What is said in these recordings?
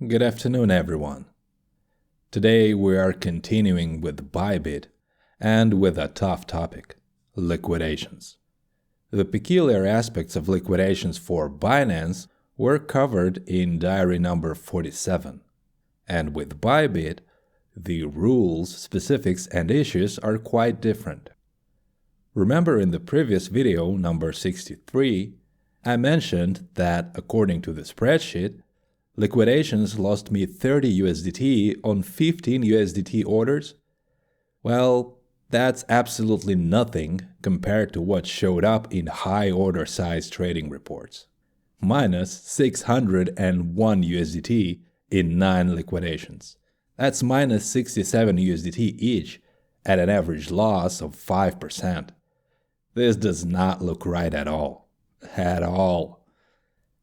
Good afternoon, everyone. Today we are continuing with ByBit and with a tough topic, liquidations. The peculiar aspects of liquidations for Binance were covered in diary number 47, and with ByBit, the rules, specifics, and issues are quite different. Remember in the previous video, number 63, I mentioned that according to the spreadsheet, liquidations lost me 30 USDT on 15 USDT orders? Well, that's absolutely nothing compared to what showed up in high order size trading reports. Minus 601 USDT in 9 liquidations. That's minus 67 USDT each at an average loss of 5%. This does not look right at all. At all.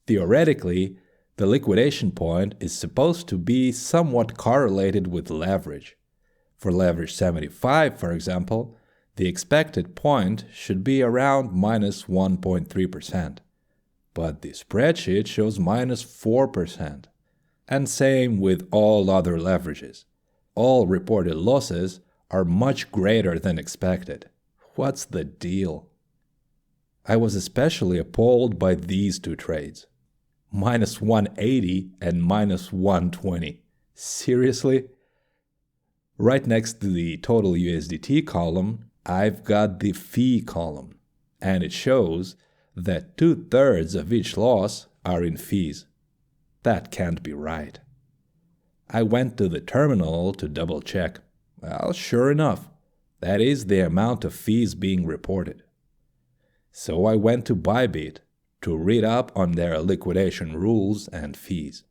Theoretically, the liquidation point is supposed to be somewhat correlated with leverage. For leverage 75, for example, the expected point should be around minus 1.3%. But the spreadsheet shows minus 4%. And same with all other leverages. All reported losses are much greater than expected. What's the deal? I was especially appalled by these two trades. Minus 180 and minus 120. Seriously? Right next to the total USDT column, I've got the fee column, and it shows that 2/3 of each loss are in fees. That can't be right. I went to the terminal to double check. Well, sure enough, that is the amount of fees being reported. So I went to ByBit to read up on their liquidation rules and fees.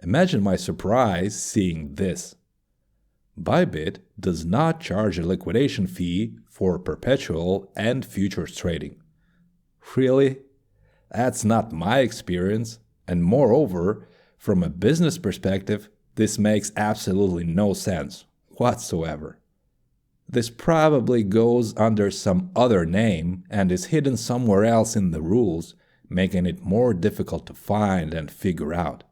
Imagine my surprise seeing this. ByBit does not charge a liquidation fee for perpetual and futures trading. Really? That's not my experience, and moreover, from a business perspective, this makes absolutely no sense whatsoever. This probably goes under some other name and is hidden somewhere else in the rules, making it more difficult to find and figure out.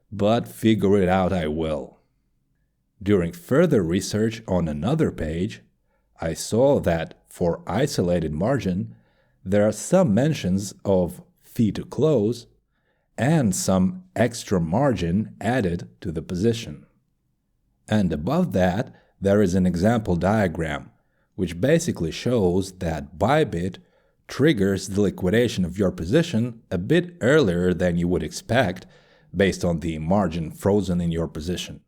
But figure it out I will. During further research on another page, I saw that for isolated margin, there are some mentions of fee to close and some extra margin added to the position. And above that, there is an example diagram, which basically shows that ByBit triggers the liquidation of your position a bit earlier than you would expect based on the margin frozen in your position.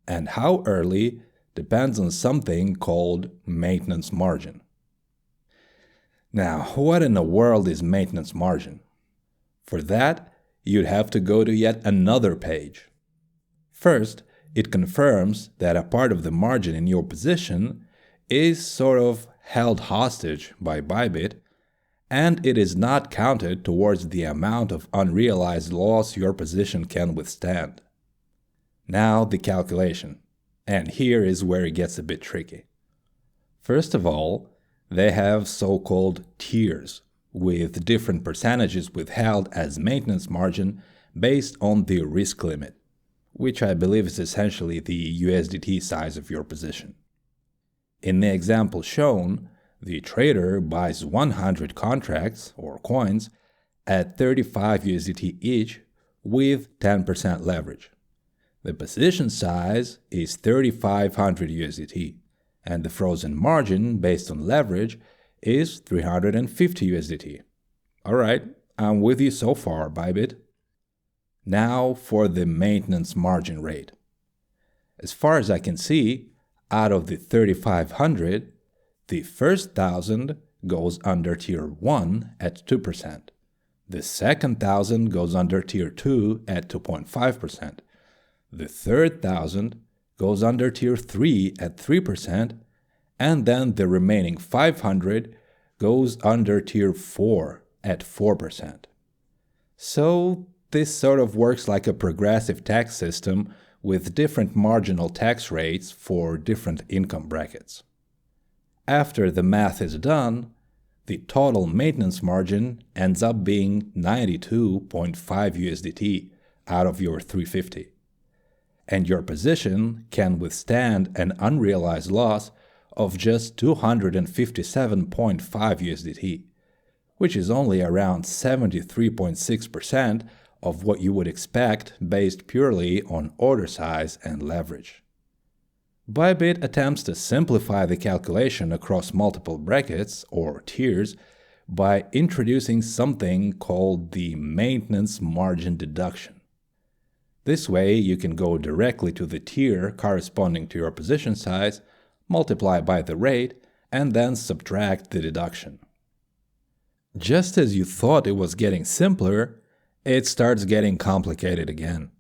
And how early depends on something called maintenance margin. Now, what in the world is maintenance margin? For that, you'd have to go to yet another page. First, it confirms that a part of the margin in your position is sort of held hostage by ByBit, and it is not counted towards the amount of unrealized loss your position can withstand. Now the calculation, and here is where it gets a bit tricky. First of all, they have so-called tiers, with different percentages withheld as maintenance margin based on the risk limit, which I believe is essentially the USDT size of your position. In the example shown, the trader buys 100 contracts or coins at 35 USDT each with 10% leverage. The position size is 3,500 USDT, and the frozen margin based on leverage is 350 USDT. Alright, I'm with you so far, ByBit. Now for the maintenance margin rate. As far as I can see, out of the 3,500, the first 1,000 goes under Tier 1 at 2%. The second 1,000 goes under Tier 2 at 2.5%. The third 1,000 goes under Tier 3 at 3%, and then the remaining 500 goes under Tier 4 at 4%. So this sort of works like a progressive tax system with different marginal tax rates for different income brackets. After the math is done, the total maintenance margin ends up being 92.5 USDT out of your 350. And your position can withstand an unrealized loss of just 257.5 USDT, which is only around 73.6% of what you would expect based purely on order size and leverage. ByBit attempts to simplify the calculation across multiple brackets or tiers by introducing something called the maintenance margin deduction. This way, you can go directly to the tier corresponding to your position size, multiply by the rate, and then subtract the deduction. Just as you thought it was getting simpler, it starts getting complicated again.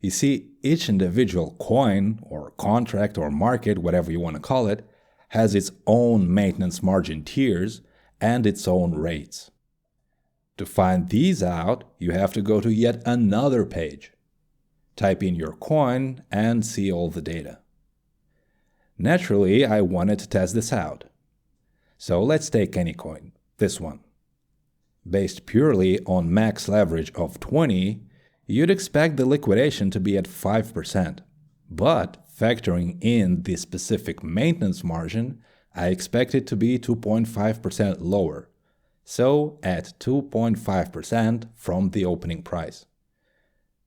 You see, each individual coin, or contract, or market, whatever you want to call it, has its own maintenance margin tiers and its own rates. To find these out, you have to go to yet another page. Type in your coin and see all the data. Naturally, I wanted to test this out. So let's take any coin, this one. Based purely on max leverage of 20, you'd expect the liquidation to be at 5%, but factoring in the specific maintenance margin, I expect it to be 2.5% lower, so at 2.5% from the opening price.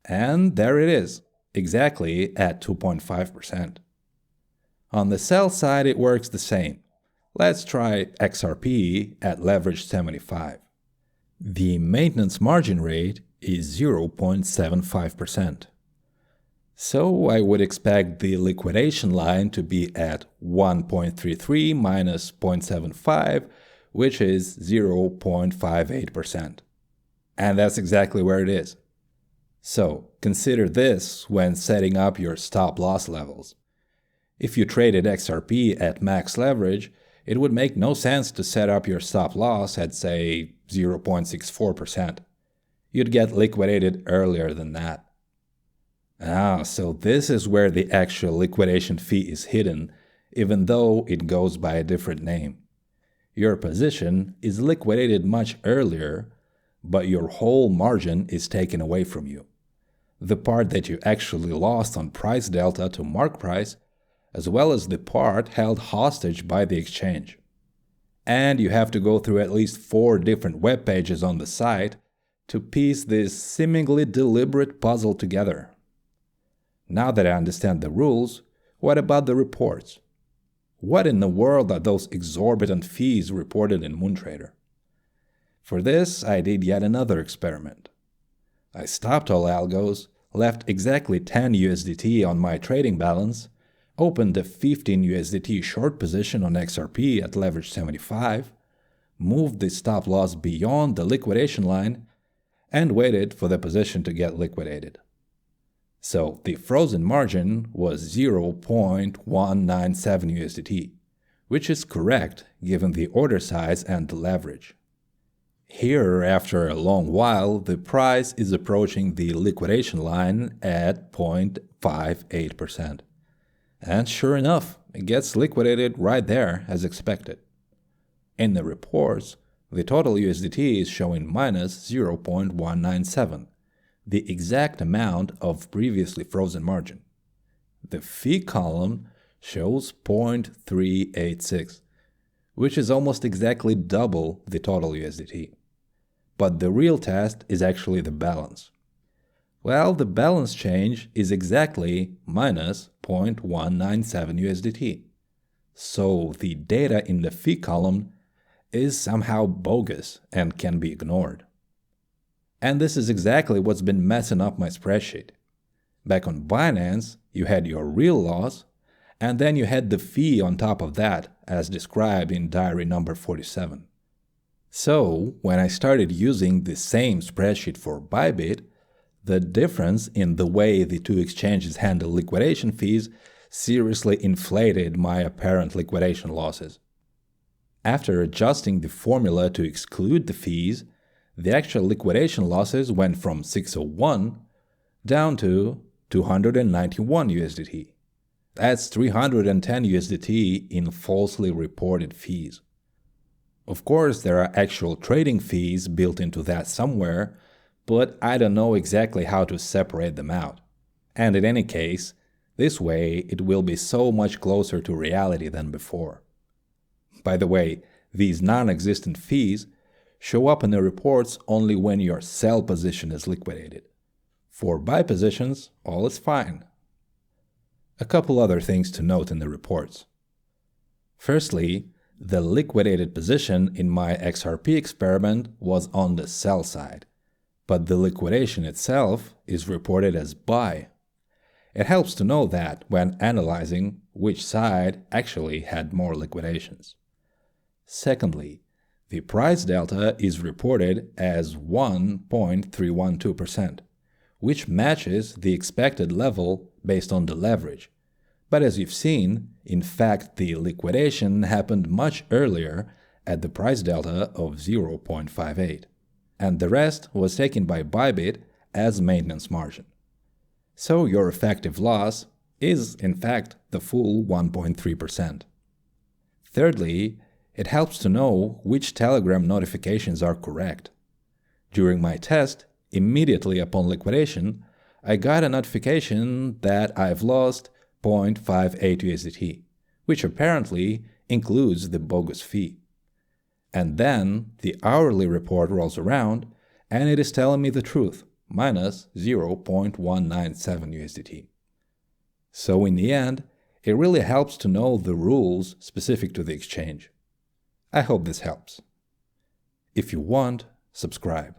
And there it is, exactly at 2.5%. On the sell side, it works the same. Let's try XRP at leverage 75. The maintenance margin rate is 0.75%. So I would expect the liquidation line to be at 1.33 minus 0.75, which is 0.58%. And that's exactly where it is. So consider this when setting up your stop-loss levels. If you traded XRP at max leverage, it would make no sense to set up your stop-loss at, say, 0.64%. You'd get liquidated earlier than that. So this is where the actual liquidation fee is hidden, even though it goes by a different name. Your position is liquidated much earlier, but your whole margin is taken away from you. The part that you actually lost on price delta to mark price, as well as the part held hostage by the exchange. And you have to go through at least 4 different web pages on the site to piece this seemingly deliberate puzzle together. Now that I understand the rules, what about the reports? What in the world are those exorbitant fees reported in Moontrader? For this, I did yet another experiment. I stopped all algos, left exactly 10 USDT on my trading balance, opened a 15 USDT short position on XRP at leverage 75, moved the stop loss beyond the liquidation line, and waited for the position to get liquidated. So the frozen margin was 0.197 USDT, which is correct given the order size and the leverage. Here, after a long while, the price is approaching the liquidation line at 0.58%. And sure enough, it gets liquidated right there as expected. In the reports, the total USDT is showing minus 0.197, the exact amount of previously frozen margin. The fee column shows 0.386, which is almost exactly double the total USDT. But the real test is actually the balance. Well, the balance change is exactly minus 0.197 USDT. So the data in the fee column is somehow bogus and can be ignored. And this is exactly what's been messing up my spreadsheet. Back on Binance, you had your real loss, and then you had the fee on top of that, as described in diary number 47. So, when I started using the same spreadsheet for ByBit, the difference in the way the two exchanges handle liquidation fees seriously inflated my apparent liquidation losses. After adjusting the formula to exclude the fees, the actual liquidation losses went from 601 down to 291 USDT. That's 310 USDT in falsely reported fees. Of course, there are actual trading fees built into that somewhere, but I don't know exactly how to separate them out. And in any case, this way it will be so much closer to reality than before. By the way, these non-existent fees show up in the reports only when your sell position is liquidated. For buy positions, all is fine. A couple other things to note in the reports. Firstly, the liquidated position in my XRP experiment was on the sell side, but the liquidation itself is reported as buy. It helps to know that when analyzing which side actually had more liquidations. Secondly, the price delta is reported as 1.312%, which matches the expected level based on the leverage. But as you've seen, in fact the liquidation happened much earlier at the price delta of 0.58, and the rest was taken by ByBit as maintenance margin. So your effective loss is, in fact, the full 1.3%. Thirdly, it helps to know which Telegram notifications are correct. During my test, immediately upon liquidation, I got a notification that I've lost 0.58 USDT, which apparently includes the bogus fee. And then the hourly report rolls around and it is telling me the truth, minus 0.197 USDT. So in the end, it really helps to know the rules specific to the exchange. I hope this helps. If you want, subscribe.